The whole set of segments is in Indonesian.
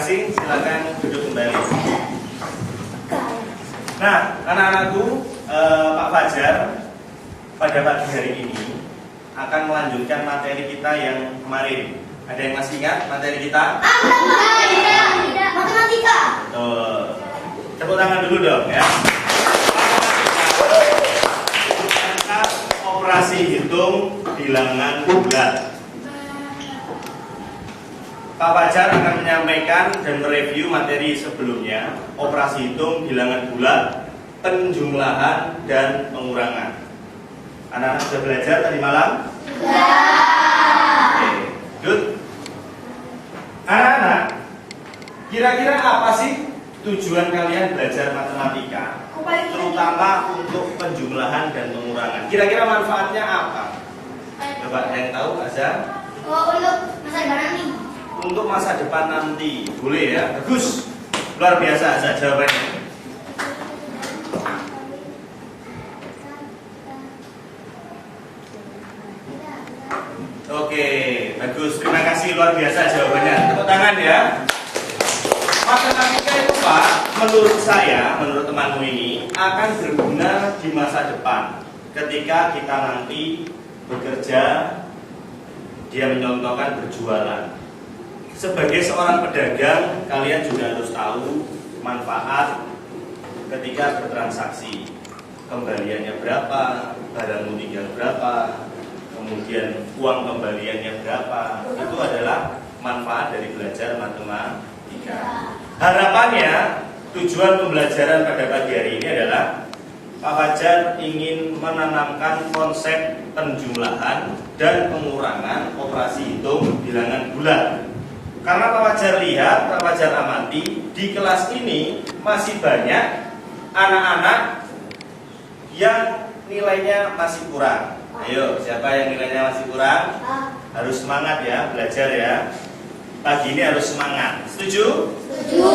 kasih, silakan duduk kembali. Nah, anak-anakku, Pak Fajar pada pagi hari ini akan melanjutkan materi kita yang kemarin. Ada yang masih ingat materi kita? Tidak, matematika. Tepuk tangan dulu dong ya. Operasi hitung bilangan bulat. Pak Fajar akan menyampaikan dan mereview materi sebelumnya, operasi hitung bilangan bulat, penjumlahan dan pengurangan. Anak-anak sudah belajar tadi malam? Sudah. Oke, good. Anak-anak, kira-kira apa sih tujuan kalian belajar matematika? Terutama untuk penjumlahan dan pengurangan. Kira-kira manfaatnya apa? Coba ada yang tahu, Azhar? Untuk masa depan nanti. Untuk masa depan nanti. Boleh ya? Bagus. Luar biasa Azhar jawabannya. Oke, bagus. Terima kasih, luar biasa jawabannya. Tepuk tangan ya. Matematika itu Pak, menurut saya, menurut temanmu ini akan berguna di masa depan. Ketika kita nanti bekerja, dia menyontohkan berjualan. Sebagai seorang pedagang, kalian juga harus tahu manfaat ketika bertransaksi. Kembaliannya berapa, barangmu tinggal berapa, kemudian uang kembaliannya berapa. Itu adalah manfaat dari belajar matematika. Harapannya, tujuan pembelajaran pada pagi hari ini adalah Pak Fajar ingin menanamkan konsep penjumlahan dan pengurangan operasi hitung bilangan bulat. Karena Pak Fajar lihat, Pak Fajar amati, di kelas ini masih banyak anak-anak yang nilainya masih kurang. Ayo, siapa yang nilainya masih kurang? Harus semangat ya, belajar ya. Pagi ini harus semangat. Setuju? Setuju.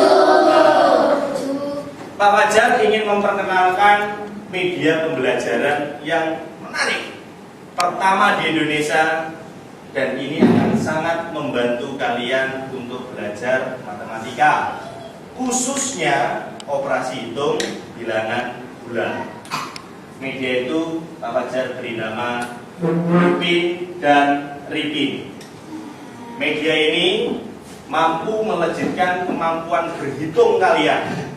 Pak Fajar ingin memperkenalkan media pembelajaran yang menarik pertama di Indonesia, dan ini akan sangat membantu kalian untuk belajar matematika, khususnya operasi hitung bilangan bulat. Media itu Pak Fajar beri nama Rupin dan Ripin. Media ini mampu melejitkan kemampuan berhitung kalian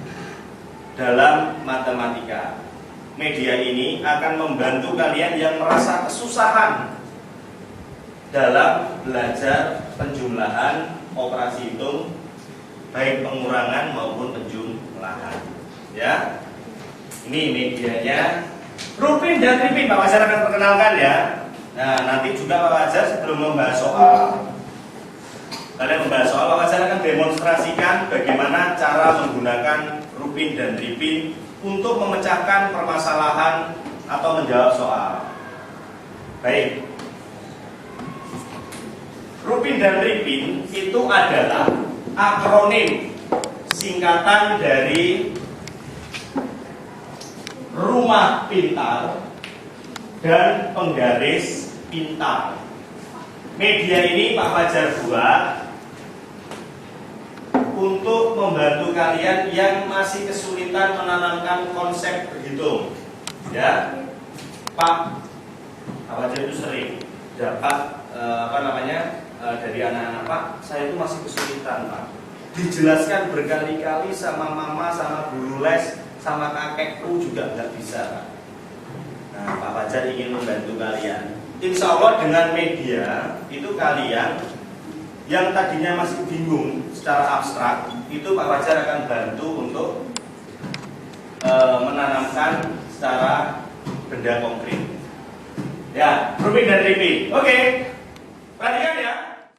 dalam matematika. Media ini akan membantu kalian yang merasa kesusahan dalam belajar penjumlahan, operasi hitung, baik pengurangan maupun penjumlahan. Ya, ini medianya Rupin dan Ripin. Pak Fajar akan perkenalkan ya. Nah, nanti juga Pak Fajar sebelum membahas soal, kalian membahas soal, Pak Fajar akan demonstrasikan bagaimana cara menggunakan Rupin dan Ripin untuk memecahkan permasalahan atau menjawab soal. Baik. Rupin dan Ripin itu adalah akronim singkatan dari rumah pintar dan penggaris pintar. Media ini Pak Fajar buat untuk membantu kalian yang masih kesulitan menanamkan konsep berhitung. Ya, Pak Fajar itu sering dapat dari anak-anak, Pak, saya itu masih kesulitan, Pak. Dijelaskan berkali-kali sama mama, sama guru les, sama kakekku juga nggak bisa, Pak. Nah, Pak Fajar ingin membantu kalian. Insya Allah dengan media itu kalian yang tadinya masih bingung secara abstrak, itu Pak Fajar akan bantu untuk menanamkan secara benda konkret. Ya, Rupin dan Ripin. Oke, perhatikan ya.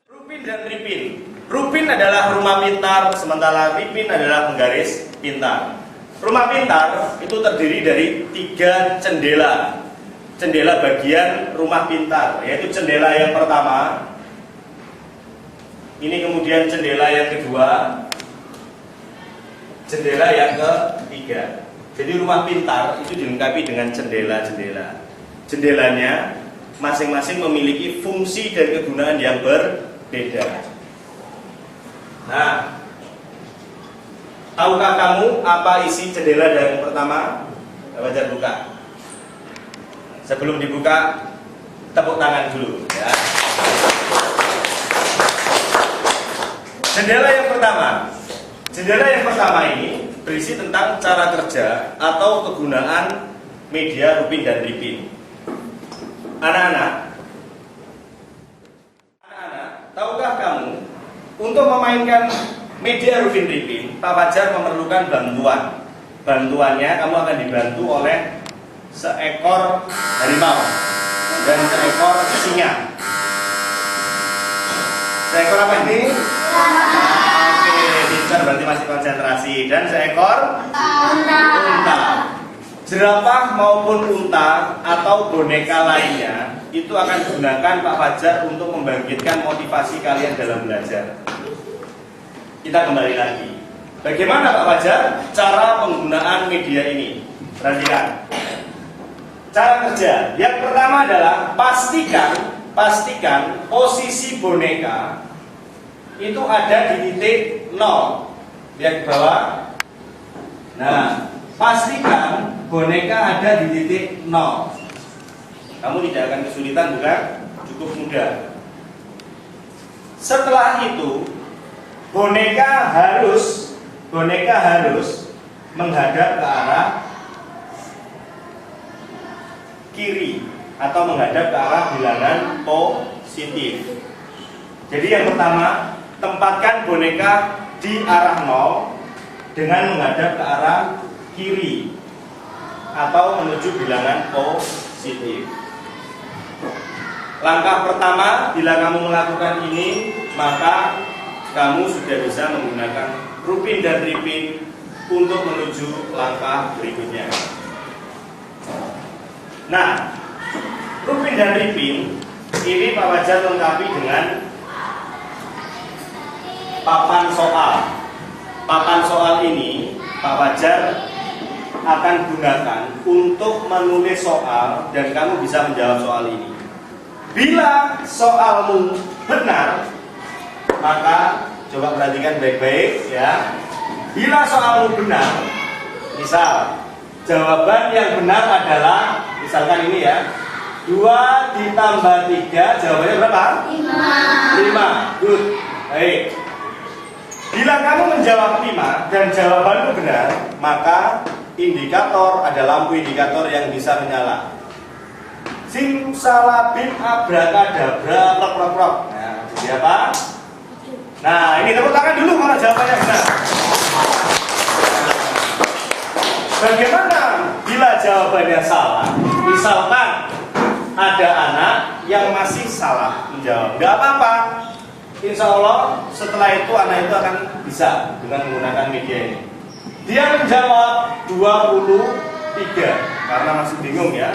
Rupin dan Ripin. Rupin adalah rumah pintar, sementara Ripin adalah penggaris pintar. Rumah pintar itu terdiri dari 3 jendela. Jendela bagian rumah pintar, yaitu jendela yang pertama. Ini kemudian jendela yang kedua, jendela yang ketiga. Jadi rumah pintar itu dilengkapi dengan jendela-jendela. Jendelanya masing-masing memiliki fungsi dan kegunaan yang berbeda. Nah, Tahukah kamu apa isi jendela yang pertama? Pak Fajar buka. Sebelum dibuka, tepuk tangan dulu ya. Jendela yang pertama ini berisi tentang cara kerja atau kegunaan media Rupin dan Ripin. Anak-anak, tahukah kamu untuk memainkan media Rupin Ripin, Pak Fajar memerlukan bantuan. Bantuannya kamu akan dibantu oleh seekor harimau dan seekor singa. Seekor apa ini? Oke, berarti masih konsentrasi. Dan seekor unta. Jerapah maupun unta atau boneka lainnya itu akan digunakan Pak Fajar untuk membangkitkan motivasi kalian dalam belajar. Kita kembali lagi. Bagaimana Pak Fajar cara penggunaan media ini? Perhatikan. Cara kerja. Yang pertama adalah pastikan posisi boneka itu ada di titik 0. Lihat ke bawah. Nah, pastikan boneka ada di titik 0. Kamu tidak akan kesulitan, bukan? Cukup mudah. Setelah itu, boneka harus menghadap ke arah kiri atau menghadap ke arah bilangan positif. Jadi yang pertama, tempatkan boneka di arah 0 dengan menghadap ke arah kiri atau menuju bilangan positif. Langkah pertama, bila kamu melakukan ini, maka kamu sudah bisa menggunakan Rupin dan Ripin untuk menuju langkah berikutnya. Nah, Rupin dan Ripin ini Pak Fajar lengkapi dengan papan soal. Papan soal ini Pak Fajar akan gunakan untuk menulis soal dan kamu bisa menjawab soal ini. Bila soalmu benar, maka coba perhatikan baik-baik ya. Bila soalmu benar, misal jawaban yang benar adalah, misalkan ini ya, 2 ditambah 3, jawabannya berapa? 5. Good. Baik. Bila kamu menjawab 5 dan jawabanmu benar, maka indikator ada lampu indikator yang bisa menyala. Simsalabim abrakadabra prok. Nah, jadi apa? Nah, ini tepuk tangan dulu kalau jawabannya benar. Bagaimana bila jawabannya salah? Misalkan ada anak yang masih salah menjawab, nggak apa-apa. Insya Allah setelah itu anak itu akan bisa dengan menggunakan media ini. Dia menjawab 23 karena masih bingung ya.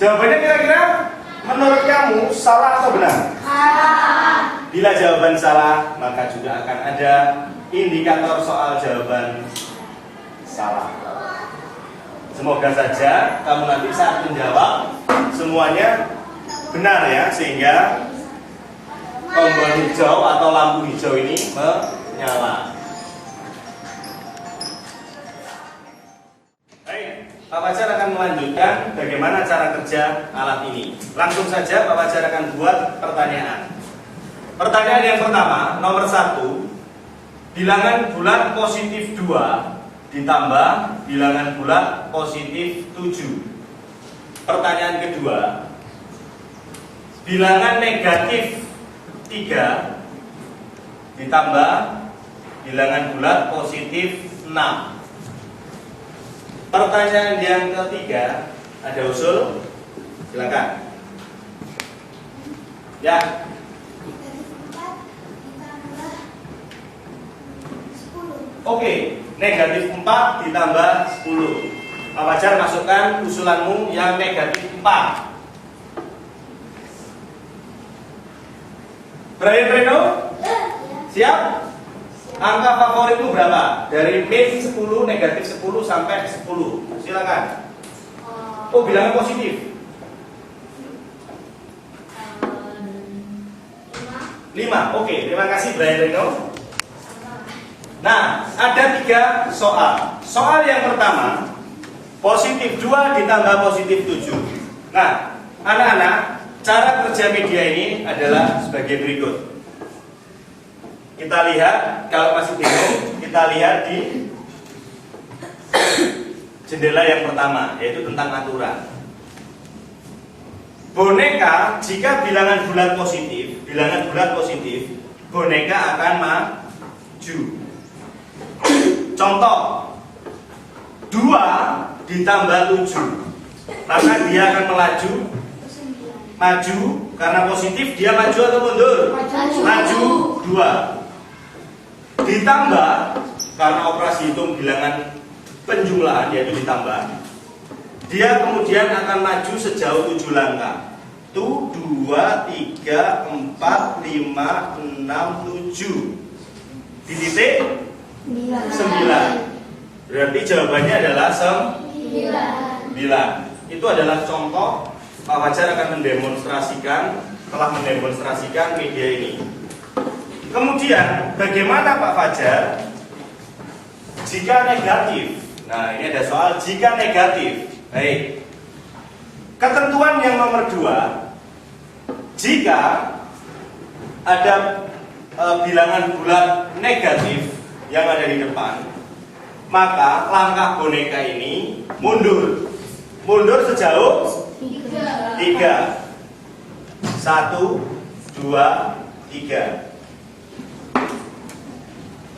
Jawabannya kira-kira menurut kamu salah atau benar? Bila jawaban salah, maka juga akan ada indikator soal jawaban salah. Semoga saja kamu nanti saat menjawab semuanya benar ya, sehingga tombol hijau atau lampu hijau ini menyala. Baik, Pak Fajar akan melanjutkan bagaimana cara kerja alat ini. Langsung saja Pak Fajar akan buat pertanyaan. Pertanyaan yang pertama, nomor 1, bilangan bulat positif 2 ditambah bilangan bulat positif 7. Pertanyaan kedua, bilangan negatif 3 ditambah bilangan bulat positif 6. Pertanyaan yang ketiga, ada usul? Silakan. Ya. Oke, negatif 4 ditambah 10. Pak Fajar masukkan usulanmu yang negatif 4. Brian Reno? Siap? Angka favoritmu berapa? Dari min 10, negatif 10 sampai 10. Silakan. Oh, bilangan positif. 5. Oke, terima kasih Brian Reno. Nah, ada 3 soal. Soal yang pertama, positif 2 ditambah positif 7. Nah, anak-anak, cara kerja media ini adalah sebagai berikut. Kita lihat, kalau masih bingung, kita lihat di jendela yang pertama, yaitu tentang aturan. Boneka, jika bilangan bulat positif, boneka akan maju. Contoh, 2 ditambah 7, maka dia akan maju, karena positif dia maju atau mundur? Maju 2. Ditambah, karena operasi hitung bilangan penjumlahan, yaitu ditambah, dia kemudian akan maju sejauh 7 langkah. 1, 2, 3, 4, 5, 6, 7. Di titik 9. Berarti jawabannya adalah 9. Itu adalah contoh. Pak Fajar akan telah mendemonstrasikan media ini. Kemudian bagaimana Pak Fajar jika negatif? Nah, ini ada soal jika negatif. Baik. Ketentuan yang nomor 2, jika ada bilangan bulat negatif yang ada di depan, maka langkah boneka ini mundur sejauh 3. 1, 2, 3.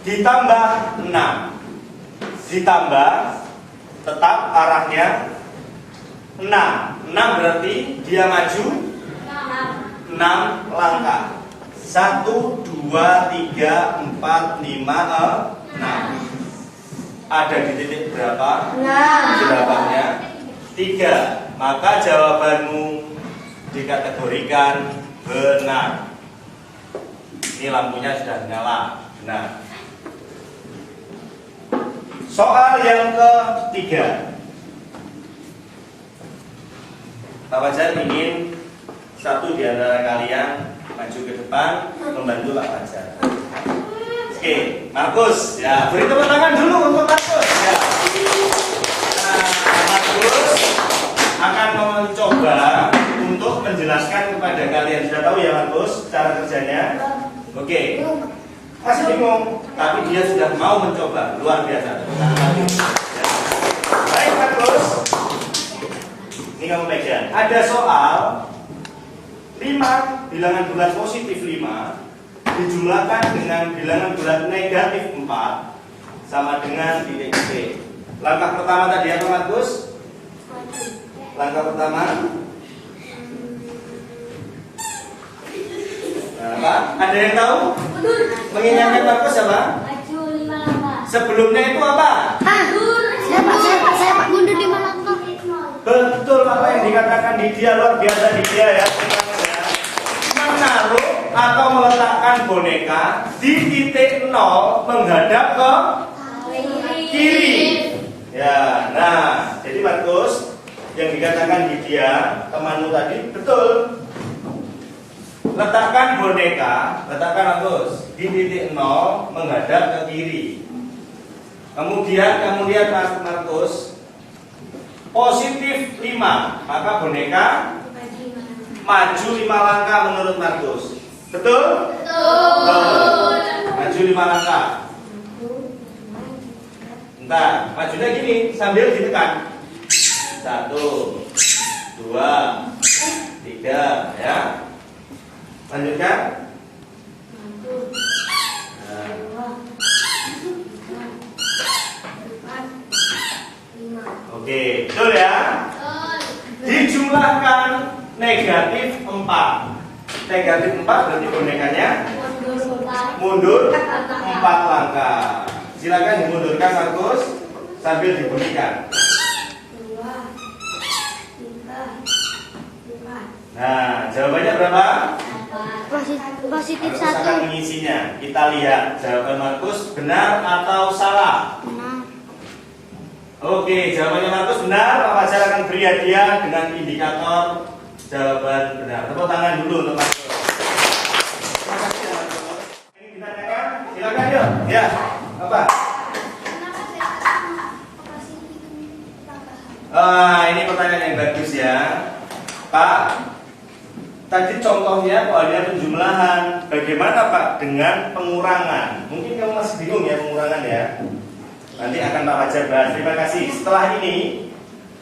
Ditambah 6. Ditambah tetap arahnya 6 berarti dia maju 6 langkah. 1, 2, 3, 4, 5, 6. Ada di titik berapa? 6. Jawabannya 3. Maka jawabanmu dikategorikan benar. Ini lampunya sudah nyala. Benar. Soal yang ketiga, Pak Fajar ingin satu di antara kalian maju ke depan membantu Pak Fajar. Oke, Markus, ya beri tepuk tangan dulu untuk Markus. Ya. Nah, Markus akan mencoba untuk menjelaskan kepada kalian. Sudah tahu ya Markus cara kerjanya? Oke. Masih bingung, tapi dia sudah mau mencoba. Luar biasa. Baik Markus, ini kamu pegang. Ada soal 5 bilangan bulat positif 5 dijumlahkan dengan bilangan bulat negatif 4 sama dengan titik C. Langkah pertama tadi apa Markus? Langkah pertama apa? Ada yang tahu? Mengingatkan Markus apa? Maju 5 langkah. Sebelumnya itu apa? Mundur. Saya Pak mundur 5 langkah. Betul apa yang dikatakan di dia, luar biasa di dia ya. Menaruh atau meletakkan boneka di titik 0 menghadap ke kiri. Ya, nah, jadi Markus yang dikatakan di dia temanmu tadi betul. Letakkan boneka, Markus di titik 0 menghadap ke kiri. Kemudian kamu lihat Markus positif 5, maka boneka maju 5 langkah menurut Markus. Betul? Betul. Maju 5 langkah. Bentar, majunya gini sambil ditekan. 1, 2, 3, ya. Lanjutkan. Oke, betul ya? Dijumlahkan negatif 4. Negatif 4 berarti bonekanya mundur 4 langkah. Silakan dimundurkan Markus sambil dibunyikan. Nah, jawabannya berapa? Positif Markus akan 1. mengisinya. Kita lihat jawaban Markus benar atau salah. Benar. Oke, jawabannya Markus benar. Pak Fajar akan beri hadiah dengan indikator jawaban benar. Tepuk tangan dulu untuk Markus. Terima kasih Markus. Ini ditanyakan, silakan yuk. Ya, Apa? Kenapa saya katakan operasi hitung tambahan? Ini pertanyaan yang bagus ya, Pak. Tadi contohnya soalnya penjumlahan. Bagaimana Pak dengan pengurangan? Mungkin kamu masih bingung ya pengurangan ya. Nanti akan Pak Fajar bahas. Terima kasih.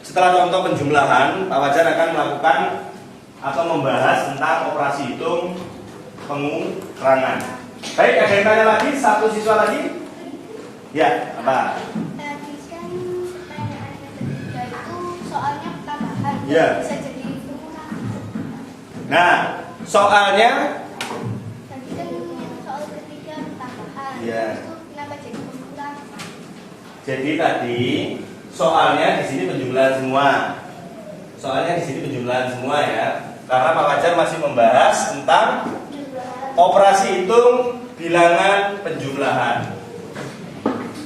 Setelah contoh penjumlahan, Pak Fajar akan melakukan atau membahas tentang operasi hitung pengurangan. Baik, ada yang tanya lagi? Satu siswa lagi? Ya, apa? Tadi kan pertanyaannya ketiga itu soalnya tambahan. Ya. Bisa jadi pengurangan. Nah, soalnya Tadi kan soal ketiga tambahan. Ya. Itu kenapa jadi pengurangan? jadi tadi soalnya di sini penjumlahan semua. Soalnya di sini penjumlahan semua ya. Karena Pak Fajar masih membahas tentang operasi hitung bilangan penjumlahan.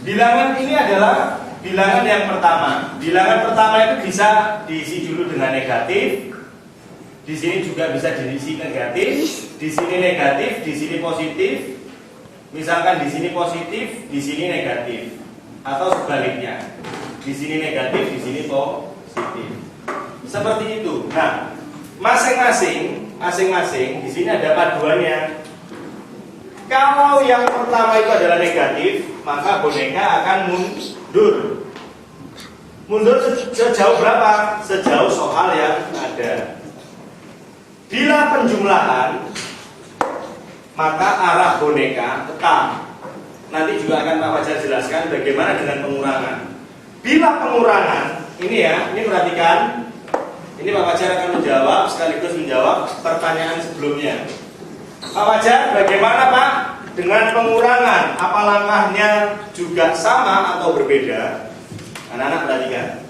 Bilangan ini adalah bilangan yang pertama. Bilangan pertama itu bisa diisi dulu dengan negatif. Di sini juga bisa diisi negatif. Di sini negatif, di sini positif. Misalkan di sini positif, di sini negatif. Atau sebaliknya. Di sini negatif, di sini positif. Seperti itu. Nah, masing-masing di sini ada paduannya. Kalau yang pertama itu adalah negatif, maka boneka akan mundur. Mundur sejauh berapa? Sejauh soal yang ada. Bila penjumlahan, maka arah boneka tetap. Nanti juga akan Pak Fajar jelaskan bagaimana dengan pengurangan. Bila pengurangan, ini ya, ini perhatikan. Ini Pak Fajar akan menjawab sekaligus menjawab pertanyaan sebelumnya. Pak Fajar, bagaimana Pak dengan pengurangan? Apa langkahnya juga sama atau berbeda? Anak-anak perhatikan.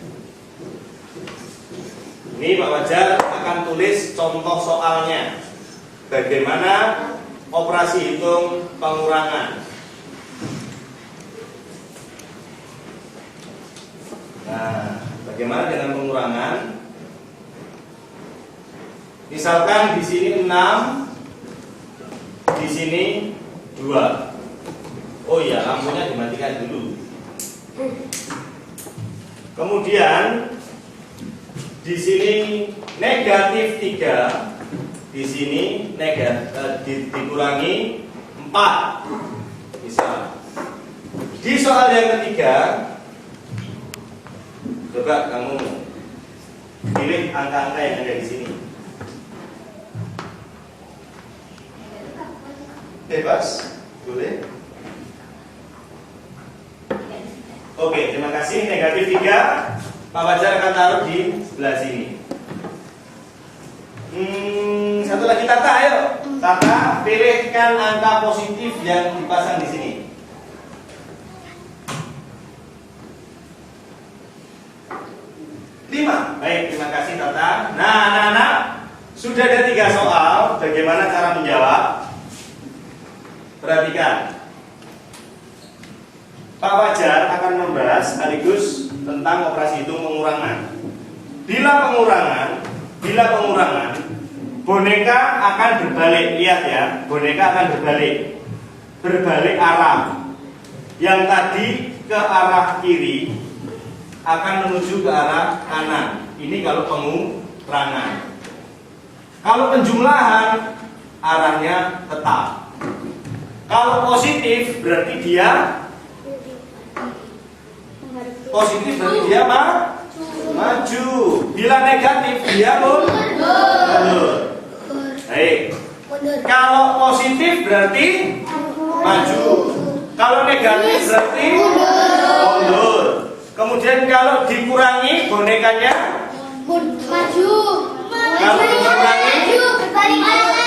Ini Pak Fajar akan tulis contoh soalnya. Bagaimana operasi hitung pengurangan? Nah, bagaimana dengan pengurangan? Misalkan di sini 6, di sini 2. Oh iya, lampunya dimatikan dulu. Kemudian di sini negatif 3, di sini dikurangi 4. Bisa. Di soal yang ketiga, coba kamu pilih angka-angka yang ada di sini. Bebas, boleh. Oke, terima kasih. Negatif 3, Pak Fajar akan taruh di sebelah sini. Satu lagi Tata, ayo. Tata, pilihkan angka positif yang dipasang di sini. 5. Baik, terima kasih Tata. Nah, anak-anak, sudah ada 3 soal. Bagaimana cara menjawab? Perhatikan. Pak Fajar akan membahas sekaligus tentang operasi hitung pengurangan. Bila pengurangan, boneka akan berbalik. Lihat ya, boneka akan berbalik arah. Yang tadi ke arah kiri akan menuju ke arah kanan. Ini kalau pengurangan. Kalau penjumlahan, arahnya tetap. Kalau positif berarti dia maju. Bila negatif dia mundur. Baik. Kalau positif berarti maju. Kalau negatif berarti mundur. Kemudian kalau dikurangi bonekanya Maju. Kalau dikurangi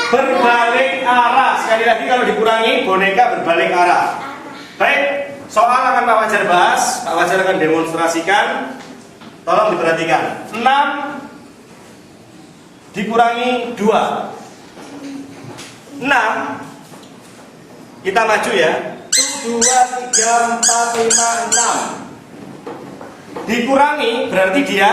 berbalik arah. Sekali lagi kalau dikurangi boneka berbalik arah. Baik, soal akan Pak Fajar bahas. Pak Fajar akan demonstrasikan. Tolong diperhatikan. 6 dikurangi 2. 6. Kita maju ya. 2, 3, 4, 5, 6. Dikurangi berarti dia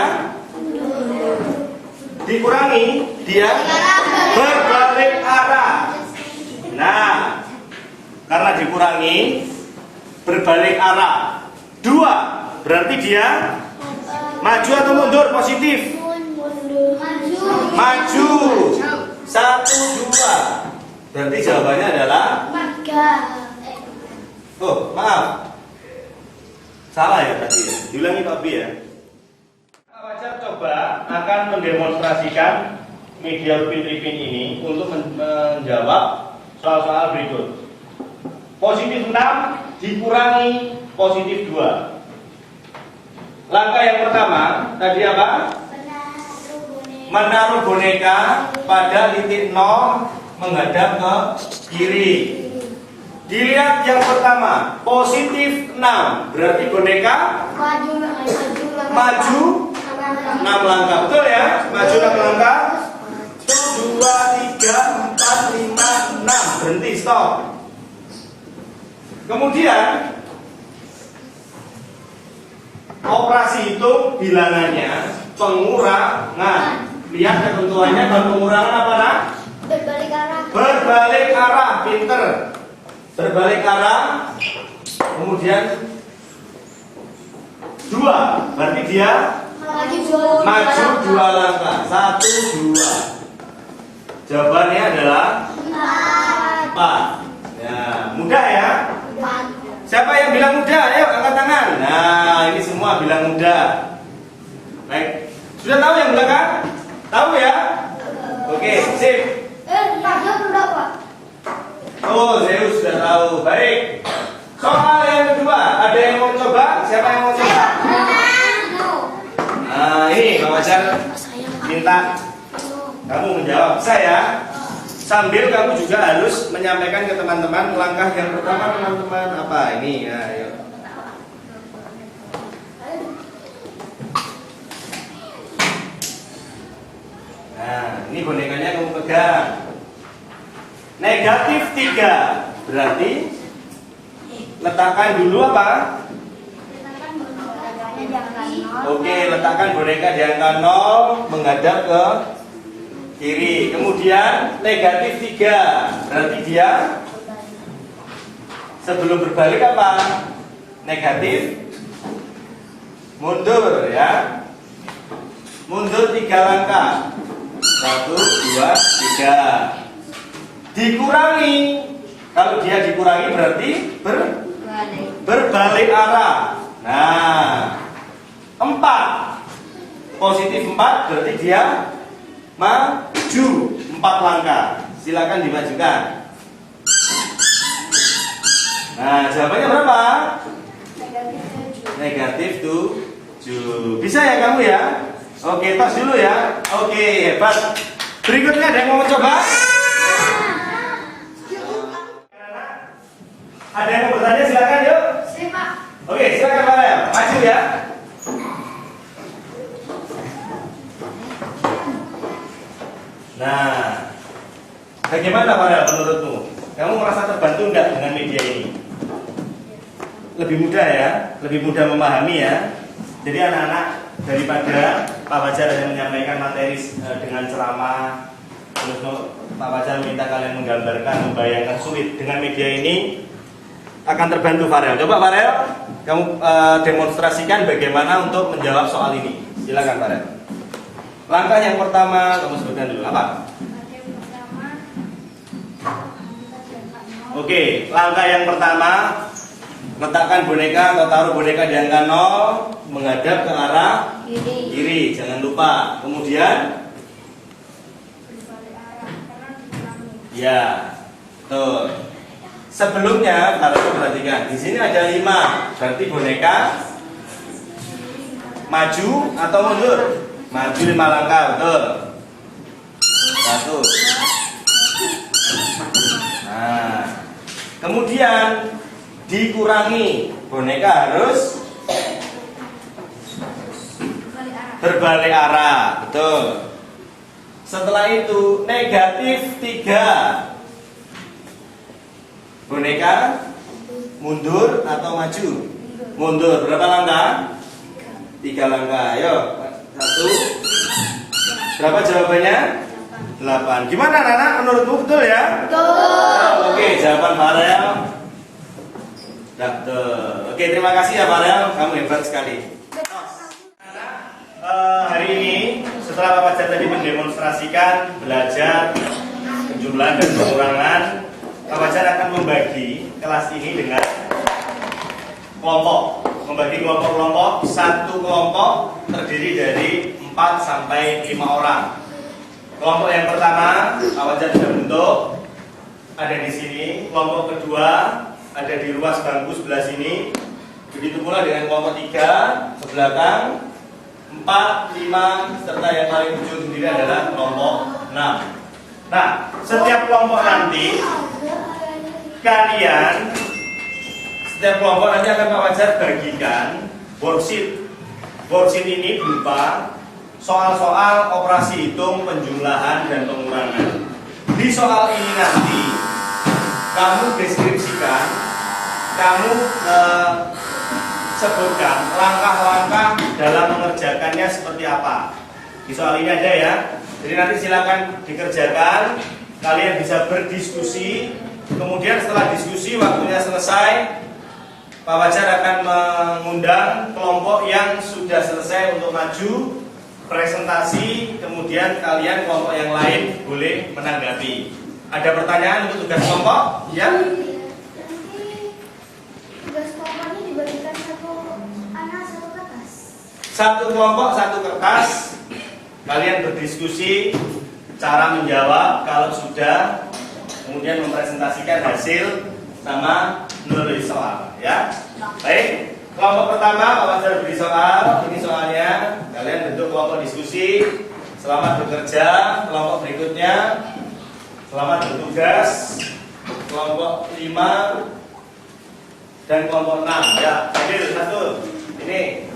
berbalik arah. Nah, karena dikurangi berbalik arah. 2 berarti dia maju atau mundur? Positif. Maju. 1, 2. Berarti jawabannya adalah oh, maaf. Salah ya tadi ya. Diulangi Pak Bi ya. Pak Fajar coba akan mendemonstrasikan media Upin Ipin ini untuk menjawab soal-soal berikut. Positif 6 dikurangi positif 2. Langkah yang pertama tadi apa? Menaruh boneka pada titik 0 menghadap ke kiri. Dilihat yang pertama, positif 6 berarti boneka maju 6 langkah, betul ya? Maju 6 langkah. 1, 2, 3, 4, 5, 6. Berhenti, stop. Kemudian operasi itu bilangannya pengurangan. Lihat ketentuannya, pengurangan apa nak? Berbalik arah. Berbalik arah, pinter. Berbalik arah. Kemudian 2 berarti dia maju 2 langkah. 1, 2. Jawabannya adalah 4. Ya, mudah ya. Siapa yang bilang mudah? Ayo angkat tangan. Nah, ini semua bilang mudah. Baik. Sudah tahu yang belakang? Tahu ya? Oke, sip. Oh, Zeus sudah tahu. Baik. Soal yang kedua, ada yang mau coba? Siapa yang mau coba? Nah, ini Pak Fajar minta kamu menjawab saya. Sambil kamu juga harus menyampaikan ke teman-teman langkah yang pertama teman-teman apa ini ya, ayo. Nah, ini bonekanya kamu pegang. Negatif 3 berarti letakkan dulu apa? Oke, letakkan boneka di angka 0 menghadap ke kiri. Kemudian negatif 3 berarti dia sebelum berbalik apa? Negatif mundur ya. Mundur 3 langkah. 1, 2, 3. Dikurangi. Kalau dia dikurangi berarti berbalik arah. Nah, 4. Positif 4 berarti dia maju 4 langkah. Silakan dimajukan. Nah, jawabannya berapa? Negatif 7. Bisa ya kamu ya? Oke, tos dulu ya. Oke, hebat. Berikutnya ada yang mau coba? Ada yang mau bertanya? Silakan yuk. Oke, silakan Farel. Maju ya. Nah, bagaimana Farel menurutmu? Kamu merasa terbantu enggak dengan media ini? Lebih mudah ya, lebih mudah memahami ya. Jadi anak-anak daripada Pak Fajar yang menyampaikan materi dengan ceramah, terus Pak Fajar minta kalian menggambarkan, membayangkan sulit dengan media ini akan terbantu Farel. Coba Farel, kamu demonstrasikan bagaimana untuk menjawab soal ini. Silakan Farel. Langkah yang pertama kamu sebutkan dulu apa? Oke, langkah yang pertama letakkan boneka atau taruh boneka di angka 0 menghadap ke arah kiri, jangan lupa. Kemudian ya, tuh. Sebelumnya harus perhatikan. Di sini ada 5, berarti boneka maju atau mundur? Maju 5 langkah, betul. 1. Nah, kemudian dikurangi, boneka harus berbalik arah, betul. Setelah itu negatif 3, boneka mundur atau maju? Mundur. Berapa langkah? 3 langkah. Ayo, 1. Berapa jawabannya? 8. Gimana anak-anak? Menurutmu betul ya? Betul. Oke, jawaban Farel Oke, terima kasih ya Farel, kamu hebat sekali. Hari ini setelah Pak Fajar tadi mendemonstrasikan belajar penjumlahan dan pengurangan, Pak Fajar akan membagi kelas ini dengan kelompok. Membagi kelompok-kelompok, satu kelompok terdiri dari 4 sampai 5 orang. Kelompok yang pertama, Pak Fajar sudah bentuk, ada di sini. Kelompok kedua ada di ruas bangku sebelah sini. Begitu pula dengan kelompok 3 sebelakang, 4, 5 serta yang paling ujung sendiri adalah kelompok 6. Nah, setiap kelompok nanti setiap kelompok nanti akan Pak Fajar bagikan worksheet. Worksheet ini berupa soal-soal operasi hitung, penjumlahan dan pengurangan. Di soal ini nanti kamu deskripsikan, kamu sebutkan langkah-langkah dalam mengerjakannya seperti apa. Di soal ini ada ya. Jadi nanti silakan dikerjakan. Kalian bisa berdiskusi. Kemudian setelah diskusi waktunya selesai, Pak Fajar akan mengundang kelompok yang sudah selesai untuk maju presentasi. Kemudian kalian kelompok yang lain boleh menanggapi. Ada pertanyaan untuk tugas kelompok? Ya. Tugas kelompoknya dibagikan satu kertas. Satu kelompok, satu kertas. Kalian berdiskusi cara menjawab kalau sudah, kemudian mempresentasikan hasil sama menulis soal, ya. Baik, kelompok pertama Pak Fajar beri soal. Ini soalnya, kalian bentuk kelompok diskusi. Selamat bekerja. Kelompok berikutnya, selamat bertugas. Kelompok 5 dan kelompok 6, ya. Ambil satu. Ini.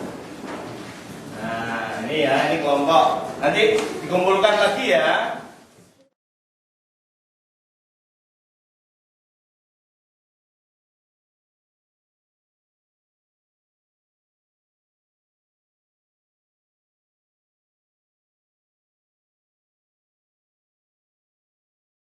Nah, ini ya, ini kelompok. Nanti dikumpulkan lagi ya.